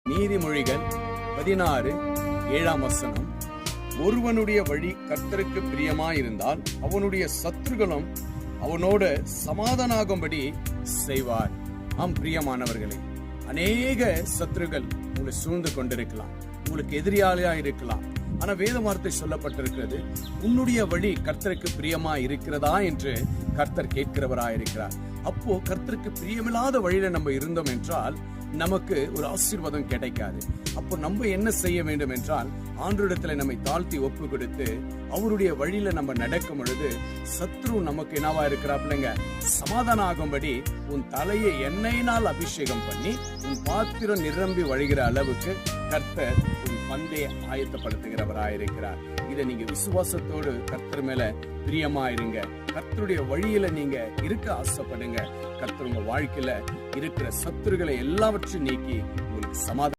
நீதிமொழிகள் 16:7 ஒருவனுடைய வழி கர்த்தருக்கு பிரியமாயிருந்தால் அவனுடைய சத்துருகளும் அவனோட சமாதானாகும்படி செய்வார். ஆம் பிரியமானவர்களே, அநேக சத்துருகள் உங்களை சூழ்ந்து கொண்டிருக்கலாம், உங்களுக்கு எதிரியாளியா இருக்கலாம். ஆனா வேத வார்த்தை சொல்லப்பட்டிருக்கிறது, உன்னுடைய வழி கர்த்தருக்கு பிரியமா இருக்கிறதா என்று கர்த்தர் கேட்கிறவராயிருக்கிறார். அப்போ கர்த்தருக்கு பிரியமில்லாத வழியில நம்ம இருந்தோம் என்றால் நமக்கு ஒரு ஆசீர்வாதம் கிடைக்காது. அப்போ நம்ம என்ன செய்ய வேண்டும் என்றால், ஆண்டவரிடத்துல நம்மை தாழ்த்தி ஒப்பு கொடுத்து அவருடைய வழியில நம்ம நடக்கும் பொழுது சத்ரு நமக்கு என்னவா இருக்கிறாப்லங்க, சமாதானம் ஆகும்படி உன் தலையை எண்ணெயினால் அபிஷேகம் பண்ணி உன் பாத்திரம் நிரம்பி வழிகிற அளவுக்கு கர்த்தர் உன் பந்தையை ஆயத்தப்படுத்துகிறவராயிருக்கிறார். இதை நீங்க விசுவாசத்தோடு கர்த்தர் மேல பிரியமாயிருங்க. கர்த்தருடைய வழியில நீங்க இருக்க ஆசைப்படுங்க. கர்த்தர் உங்க வாழ்க்கையில இருக்கிற சத்துருகளை எல்லாவற்றையும் நீக்கி உங்களுக்கு சமாதானம்